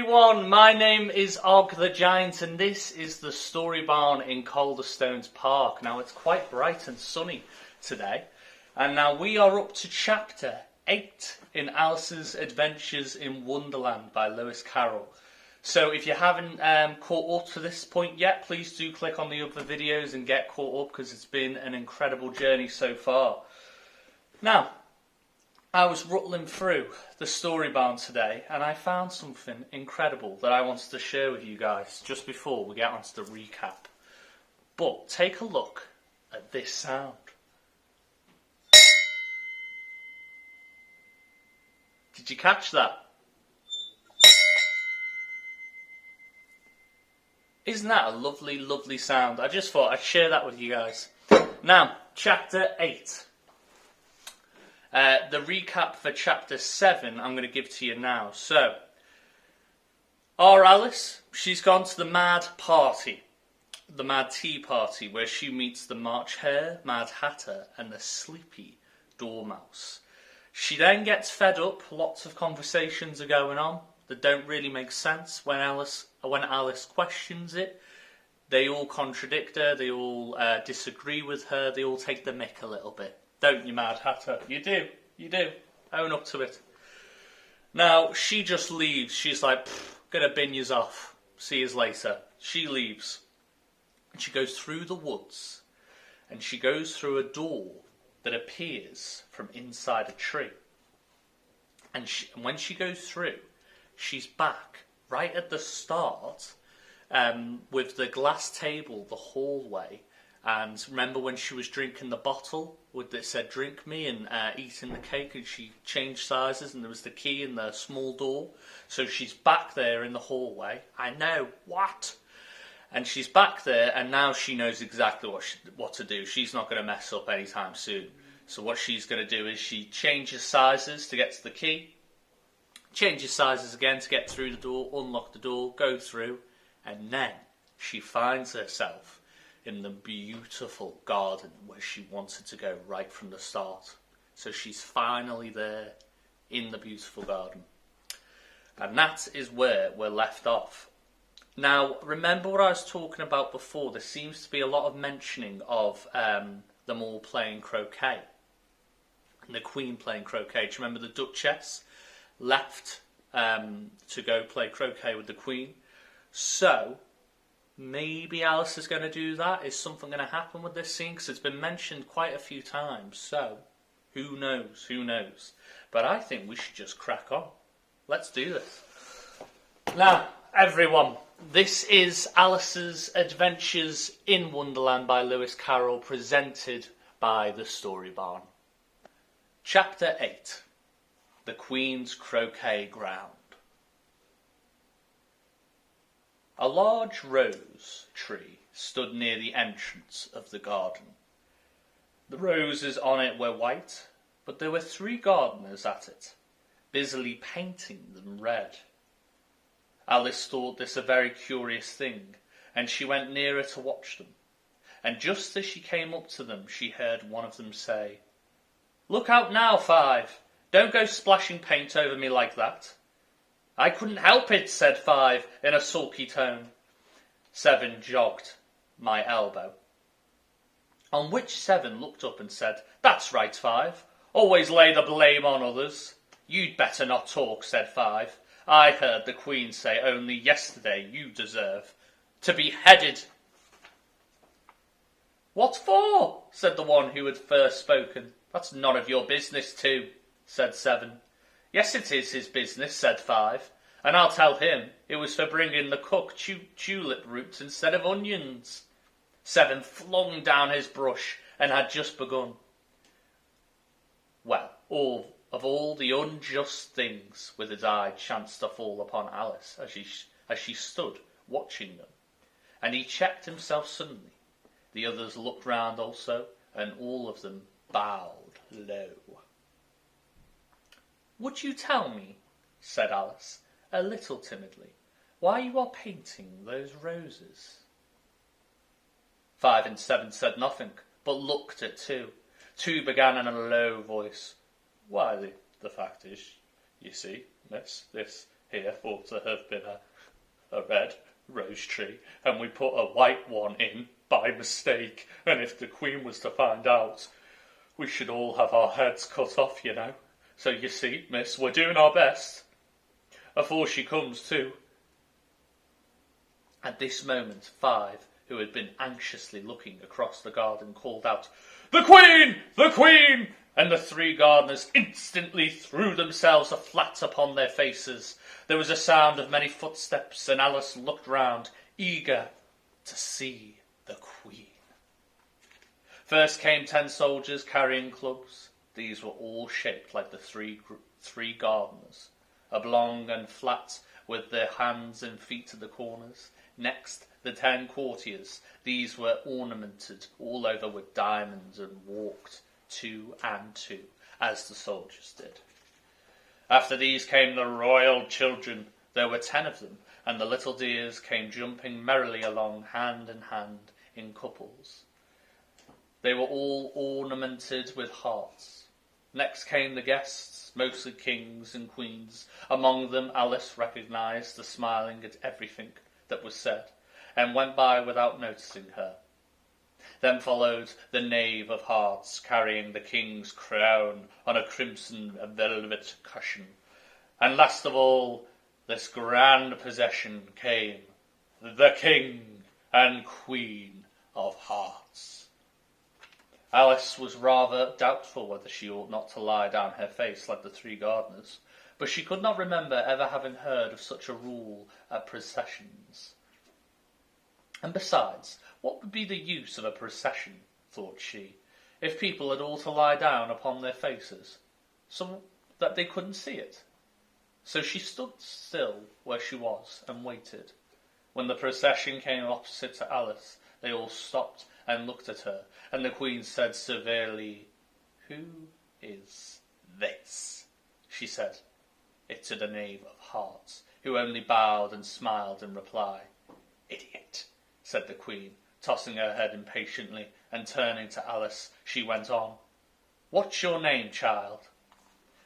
everyone, my name is Og the Giant and this is the Storybarn in Calderstones Park. Now it's quite bright and sunny today and now we are up to chapter 8 in Alice's Adventures in Wonderland by Lewis Carroll. So if you haven't caught up to this point yet, please do click on the other videos and get caught up because it's been an incredible journey so far. Now, I was rustling through the Storybarn today and I found something incredible that I wanted to share with you guys just before we get onto the recap. But take a look at this sound. Did you catch that? Isn't that a lovely, lovely sound? I just thought I'd share that with you guys. Now, chapter 8. The recap for chapter 7 I'm going to give to you now. So, our Alice, she's gone to the mad party. The mad tea party where she meets the March Hare, Mad Hatter and the sleepy Dormouse. She then gets fed up. Lots of conversations are going on that don't really make sense when Alice questions it. They all contradict her, they all disagree with her, they all take the mick a little bit. Don't you, Mad Hatter? You do. Own up to it. Now, she just leaves. She's like, gonna bin yous off. See yous later. She leaves. And she goes through the woods. And she goes through a door that appears from inside a tree. And when she goes through, she's back right at the start with the glass table, the hallway. And remember when she was drinking the bottle that said drink me and eating the cake, and she changed sizes and there was the key in the small door. So she's back there in the hallway. I know, what? And she's back there and now she knows exactly what to do. She's not going to mess up anytime soon. So what she's going to do is she changes sizes to get to the key. Changes sizes again to get through the door, unlock the door, go through. And then she finds herself in the beautiful garden where she wanted to go right from the start. So she's finally there in the beautiful garden. And that is where we're left off. Now, remember what I was talking about before? There seems to be a lot of mentioning of them all playing croquet. And the Queen playing croquet. Do you remember the Duchess left to go play croquet with the Queen? So maybe Alice is going to do that. Is something going to happen with this scene? Because it's been mentioned quite a few times. So, who knows? Who knows? But I think we should just crack on. Let's do this. Now, everyone, this is Alice's Adventures in Wonderland by Lewis Carroll, presented by the Storybarn. Chapter 8. The Queen's Croquet Ground. A large rose tree stood near the entrance of the garden. The roses on it were white, but there were 3 gardeners at it, busily painting them red. Alice thought this a very curious thing, and she went nearer to watch them. And just as she came up to them, she heard one of them say, "Look out now, 5. Don't go splashing paint over me like that." "I couldn't help it," said 5 in a sulky tone. 7 jogged my elbow. On which 7 looked up and said, "That's right, 5. Always lay the blame on others." "You'd better not talk," said 5. "I heard the Queen say only yesterday you deserve to be beheaded." "What for?" said the one who had first spoken. "That's none of your business too," said 7. "Yes, it is his business," said 5, "and I'll tell him it was for bringing the cook tulip roots instead of onions." 7 flung down his brush and had just begun. Well, of all the unjust things, with his eye chanced to fall upon Alice as she stood watching them, and he checked himself suddenly. The others looked round also, and all of them bowed low. "Would you tell me," said Alice, a little timidly, "why you are painting those roses?" 5 and 7 said nothing, but looked at 2. 2 began in a low voice. "Why, the fact is, you see, miss, this Here ought to have been a red rose tree, and we put a white one in by mistake, and if the Queen was to find out, we should all have our heads cut off, you know. So you see, miss, we're doing our best. Afore she comes too." At this moment, Five, who had been anxiously looking across the garden, called out, "The Queen! The Queen!" And the three gardeners instantly threw themselves flat upon their faces. There was a sound of many footsteps, and Alice looked round, eager to see the Queen. First came 10 soldiers carrying clubs. These were all shaped like the three gardeners, oblong and flat, with their hands and feet at the corners. Next, the 10 courtiers. These were ornamented all over with diamonds and walked 2 and 2, as the soldiers did. After these came the royal children. There were 10 of them, and the little dears came jumping merrily along hand in hand in couples. They were all ornamented with hearts. Next came the guests, mostly kings and queens. Among them Alice recognised the smiling at everything that was said, and went by without noticing her. Then followed the knave of hearts, carrying the king's crown on a crimson velvet cushion. And last of all, this grand procession came, the king and queen of hearts. Alice was rather doubtful whether she ought not to lie down her face like the 3 gardeners, but she could not remember ever having heard of such a rule at processions. And besides, what would be the use of a procession, thought she, if people had all to lie down upon their faces, so that they couldn't see it? So she stood still where she was and waited. When the procession came opposite to Alice, they all stopped and looked at her, and the Queen said severely, "Who is this?" she said it to the knave of hearts, who only bowed and smiled in reply. "Idiot," said the Queen, tossing her head impatiently, and turning to Alice, she went on, "What's your name, child?"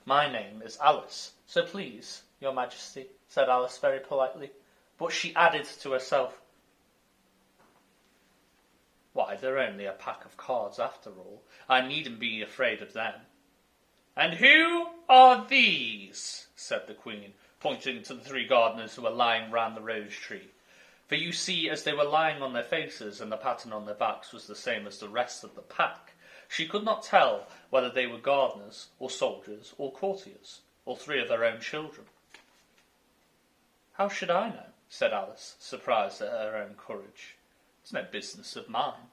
"My name is Alice, so please, your Majesty," said Alice very politely, but she added to herself, "Why, they're only a pack of cards after all. I needn't be afraid of them." "And who are these?" said the Queen, pointing to the 3 gardeners who were lying round the rose tree. For you see, as they were lying on their faces and the pattern on their backs was the same as the rest of the pack, she could not tell whether they were gardeners or soldiers or courtiers, or 3 of their own children. "How should I know?" said Alice, surprised at her own courage. "It's no business of mine."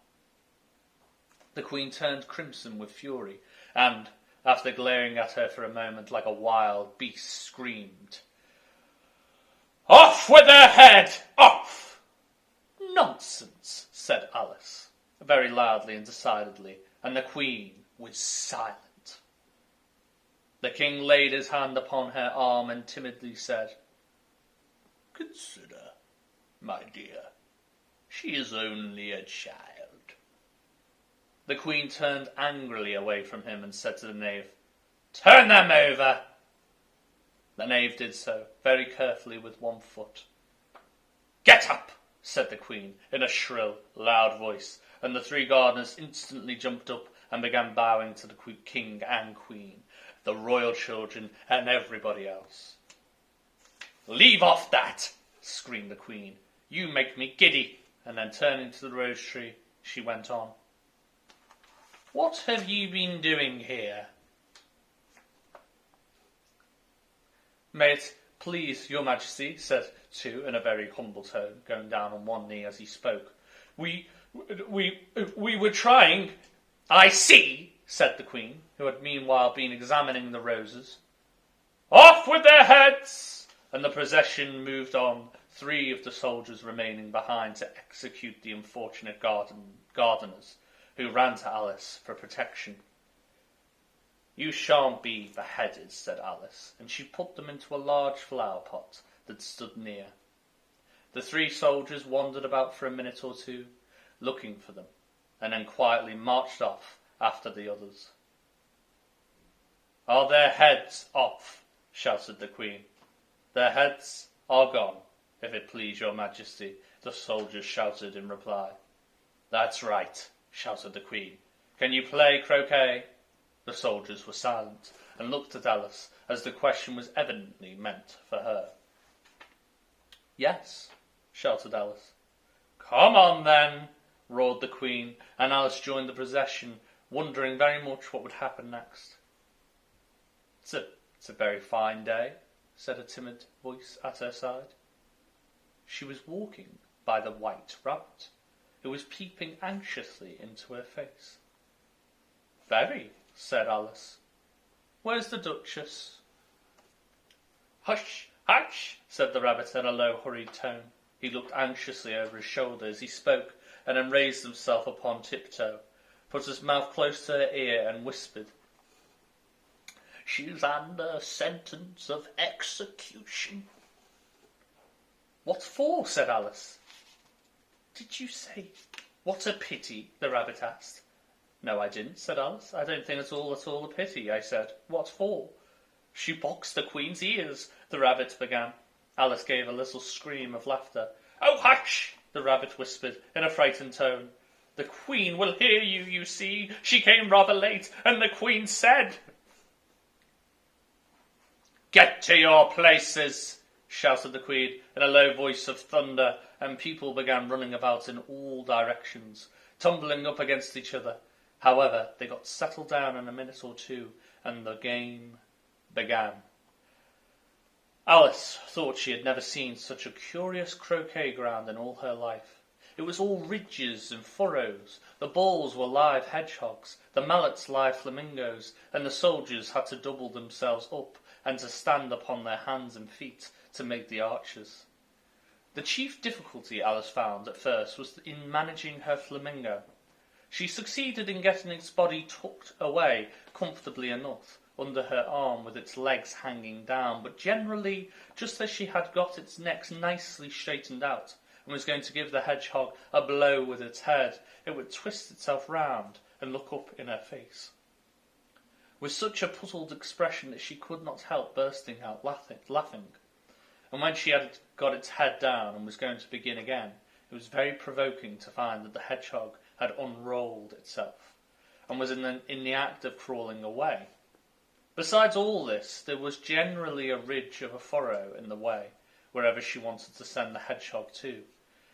The Queen turned crimson with fury, and, after glaring at her for a moment like a wild beast, screamed, "Off with her head! Off!" "Nonsense," said Alice, very loudly and decidedly, and the Queen was silent. The King laid his hand upon her arm and timidly said, "Consider, my dear, she is only a child." The Queen turned angrily away from him and said to the knave, "Turn them over." The knave did so, very carefully with one foot. "Get up," said the Queen, in a shrill, loud voice, and the 3 gardeners instantly jumped up and began bowing to the King and Queen, the royal children, and everybody else. "Leave off that," screamed the Queen. "You make me giddy." And then turning to the rose tree, she went on, "What have you been doing here?" "May it please your Majesty," said two in a very humble tone, going down on one knee as he spoke. We were trying." "I see," said the Queen, who had meanwhile been examining the roses. "Off with their heads!" And the procession moved on, 3 of the soldiers remaining behind to execute the unfortunate gardeners, who ran to Alice for protection. "You shan't be beheaded," said Alice, and she put them into a large flower pot that stood near. The 3 soldiers wandered about for a minute or 2, looking for them, and then quietly marched off after the others. "Are their heads off?" shouted the Queen. Their heads are gone, if it please your majesty, the soldiers shouted in reply. That's right, shouted the Queen. Can you play croquet? The soldiers were silent and looked at Alice, as the question was evidently meant for her. Yes, shouted Alice. Come on then, roared the Queen, and Alice joined the procession, wondering very much what would happen next. It's a very fine day, said a timid voice at her side. She was walking by the white rabbit, who was peeping anxiously into her face. Very, said Alice. Where's the Duchess? Hush, hush, said the rabbit in a low, hurried tone. He looked anxiously over his shoulder as he spoke, and then raised himself upon tiptoe, put his mouth close to her ear, and whispered, She's under sentence of execution. What for? Said Alice. Did you say, what a pity? The rabbit asked. No, I didn't, said Alice. I don't think it's all at all a pity, I said. What for? She boxed the Queen's ears, the rabbit began. Alice gave a little scream of laughter. Oh, hush! The rabbit whispered in a frightened tone. The Queen will hear you, you see. She came rather late, and the Queen said... Get to your places, shouted the Queen in a low voice of thunder, and people began running about in all directions, tumbling up against each other. However, they got settled down in a minute or two, and the game began. Alice thought she had never seen such a curious croquet ground in all her life. It was all ridges and furrows. The balls were live hedgehogs, the mallets live flamingos, and the soldiers had to double themselves up and to stand upon their hands and feet to make the arches. The chief difficulty Alice found at first was in managing her flamingo. She succeeded in getting its body tucked away comfortably enough under her arm with its legs hanging down, but generally, just as she had got its neck nicely straightened out and was going to give the hedgehog a blow with its head, it would twist itself round and look up in her face, with such a puzzled expression that she could not help bursting out laughing. And when she had got its head down and was going to begin again, it was very provoking to find that the hedgehog had unrolled itself and was in the act of crawling away. Besides all this, there was generally a ridge of a furrow in the way, wherever she wanted to send the hedgehog to,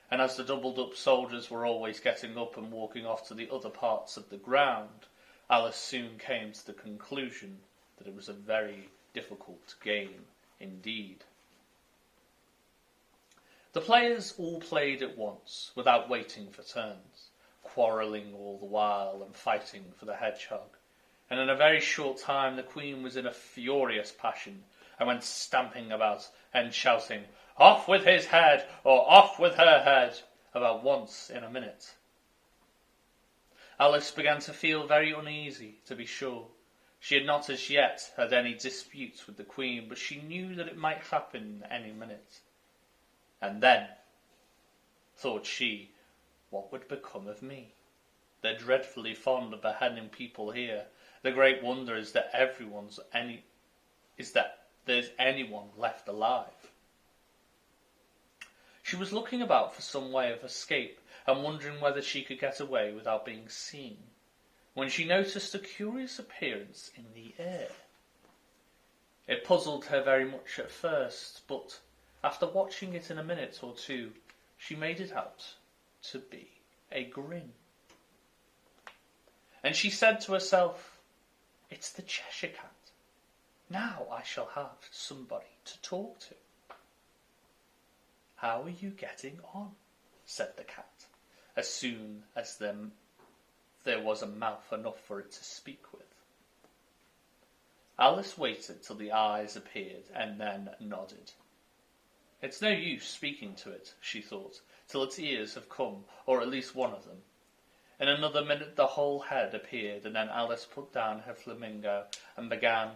and as the doubled-up soldiers were always getting up and walking off to the other parts of the ground, Alice soon came to the conclusion that it was a very difficult game indeed. The players all played at once, without waiting for turns, quarrelling all the while and fighting for the hedgehog. And in a very short time the Queen was in a furious passion, and went stamping about and shouting, Off with his head, or off with her head, about once in a minute. Alice began to feel very uneasy, to be sure. She had not as yet had any disputes with the Queen, but she knew that it might happen any minute. And then, thought she, what would become of me? They're dreadfully fond of beheading people here. The great wonder is that there's anyone left alive. She was looking about for some way of escape and wondering whether she could get away without being seen, when she noticed a curious appearance in the air. It puzzled her very much at first, but after watching it in a minute or two, she made it out to be a grin. And she said to herself, It's the Cheshire Cat. Now I shall have somebody to talk to. How are you getting on? Said the cat, as soon as there was a mouth enough for it to speak with. Alice waited till the eyes appeared and then nodded. It's no use speaking to it, she thought, till its ears have come, or at least one of them. In another minute the whole head appeared, and then Alice put down her flamingo and began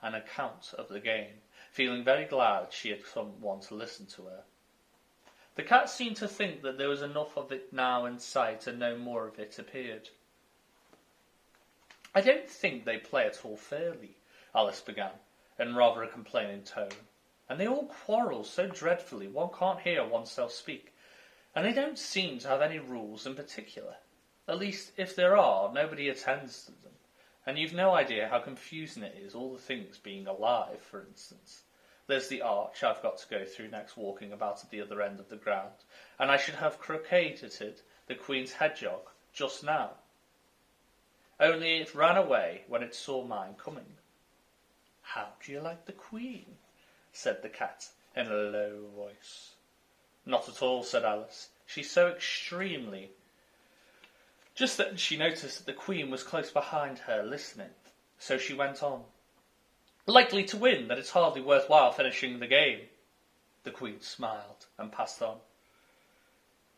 an account of the game, feeling very glad she had someone to listen to her. The cat seemed to think that there was enough of it now in sight, and no more of it appeared. I don't think they play at all fairly, Alice began, in rather a complaining tone. and they all quarrel so dreadfully one can't hear oneself speak, and they don't seem to have any rules in particular. At least, if there are, nobody attends to them, and you've no idea how confusing it is, all the things being alive, for instance. There's the arch I've got to go through next, walking about at the other end of the ground, and I should have croqueted the Queen's hedgehog just now. Only it ran away when it saw mine coming. How do you like the Queen? Said the cat in a low voice. Not at all, said Alice. She's so extremely... Just then she noticed that the Queen was close behind her, listening, so she went on. Likely to win, that it's hardly worthwhile finishing the game. The Queen smiled and passed on.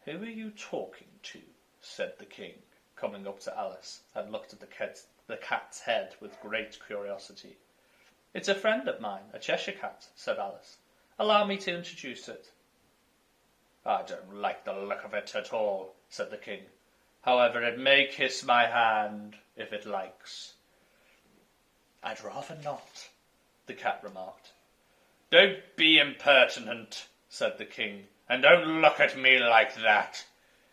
Who are you talking to? Said the King, coming up to Alice, and looked at the cat's head with great curiosity. It's a friend of mine, a Cheshire cat, said Alice. Allow me to introduce it. I don't like the look of it at all, said the King. However, it may kiss my hand, if it likes. I'd rather not, the cat remarked. Don't be impertinent, said the King, and don't look at me like that.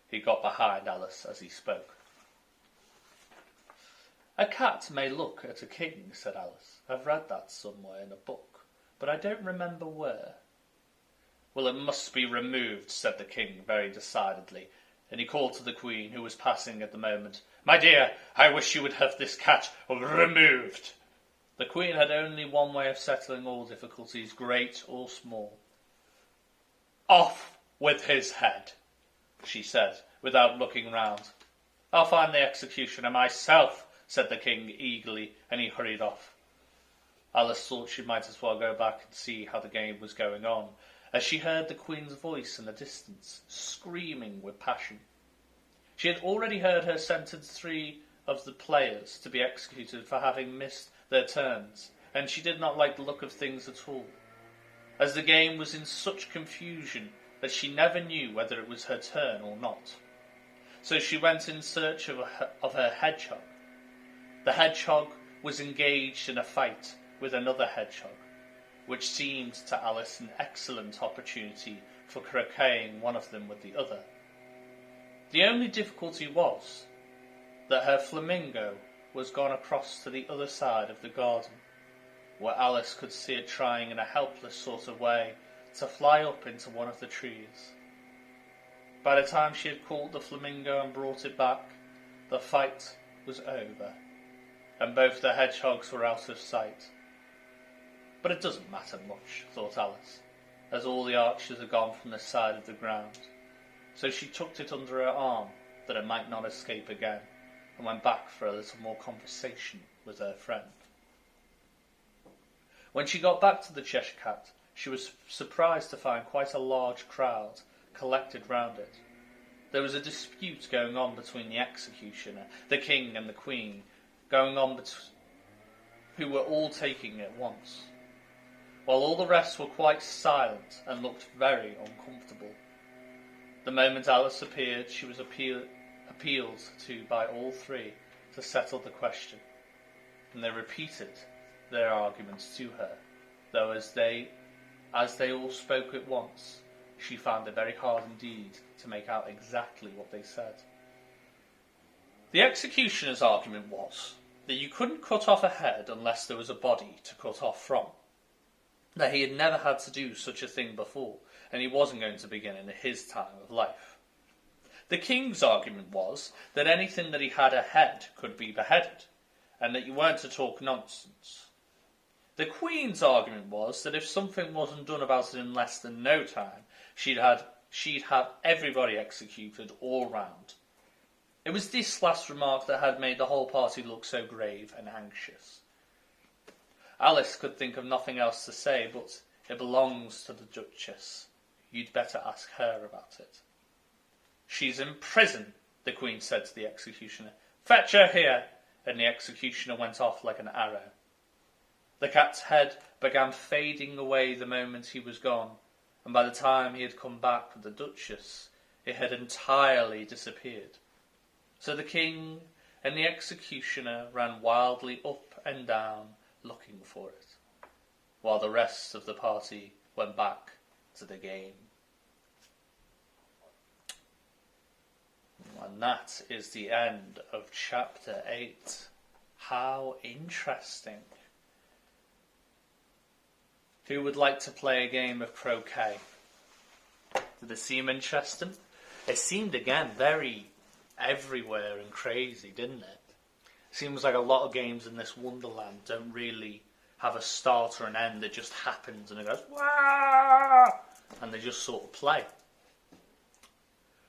He got behind Alice as he spoke. A cat may look at a king, said Alice. I've read that somewhere in a book, but I don't remember where. Well, it must be removed, said the King very decidedly, and he called to the Queen, who was passing at the moment. My dear, I wish you would have this cat removed. The Queen had only one way of settling all difficulties, great or small. Off with his head, she said, without looking round. I'll find the executioner myself, said the King eagerly, and he hurried off. Alice thought she might as well go back and see how the game was going on, as she heard the Queen's voice in the distance, screaming with passion. She had already heard her sentence 3 of the players to be executed for having missed their turns, and she did not like the look of things at all, as the game was in such confusion that she never knew whether it was her turn or not. So she went in search of her hedgehog. The hedgehog was engaged in a fight with another hedgehog, which seemed to Alice an excellent opportunity for croqueting one of them with the other. The only difficulty was that her flamingo was gone across to the other side of the garden, where Alice could see it trying in a helpless sort of way to fly up into one of the trees. By the time she had caught the flamingo and brought it back, the fight was over, and both the hedgehogs were out of sight. But it doesn't matter much, thought Alice, as all the archers are gone from this side of the ground. So she tucked it under her arm, that it might not escape again, and went back for a little more conversation with her friend. When she got back to the Cheshire Cat, she was surprised to find quite a large crowd collected round it. There was a dispute going on between the executioner, the King and the Queen, who were all taking it once, while all the rest were quite silent and looked very uncomfortable. The moment Alice appeared, she was appealed to by all three to settle the question, and they repeated their arguments to her, though as they all spoke at once, she found it very hard indeed to make out exactly what they said. The executioner's argument was that you couldn't cut off a head unless there was a body to cut off from, that he had never had to do such a thing before, and he wasn't going to begin in his time of life. The King's argument was that anything that he had a head could be beheaded, and that you weren't to talk nonsense. The Queen's argument was that if something wasn't done about it in less than no time, she'd have everybody executed all round. It was this last remark that had made the whole party look so grave and anxious. Alice could think of nothing else to say, but it belongs to the Duchess. You'd better ask her about it. She's in prison, the Queen said to the executioner. Fetch her here, and the executioner went off like an arrow. The cat's head began fading away the moment he was gone, and by the time he had come back with the Duchess, it had entirely disappeared. So the King and the executioner ran wildly up and down looking for it, while the rest of the party went back to the game. And that is the end of chapter 8. How interesting. Who would like to play a game of croquet? Did it seem interesting? It seemed, again, very everywhere and crazy, didn't it? Seems like a lot of games in this Wonderland don't really have a start or an end. It just happens and it goes, wah! And they just sort of play.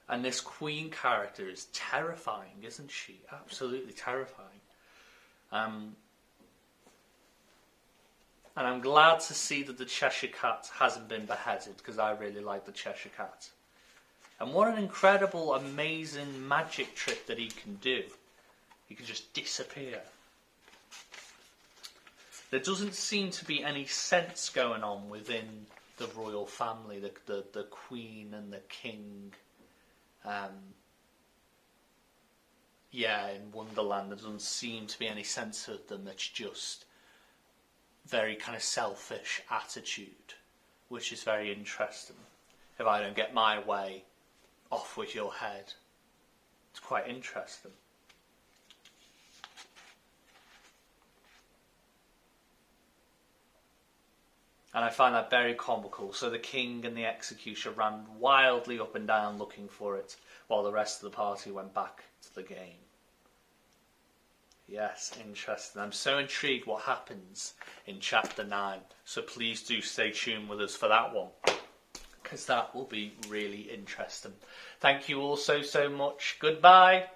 And this queen character is terrifying, isn't she? Absolutely terrifying. And I'm glad to see that the Cheshire Cat hasn't been beheaded, because I really like the Cheshire Cat. And what an incredible, amazing magic trick that he can do. He can just disappear. There doesn't seem to be any sense going on within the royal family, the Queen and the King. In Wonderland there doesn't seem to be any sense of them. It's just very kind of selfish attitude, which is very interesting. If I don't get my way, off with your head. It's quite interesting. And I find that very comical. So the king and the executioner ran wildly up and down looking for it, while the rest of the party went back to the game. Yes, interesting. I'm so intrigued what happens in chapter 9. So please do stay tuned with us for that one, because that will be really interesting. Thank you all so much. Goodbye.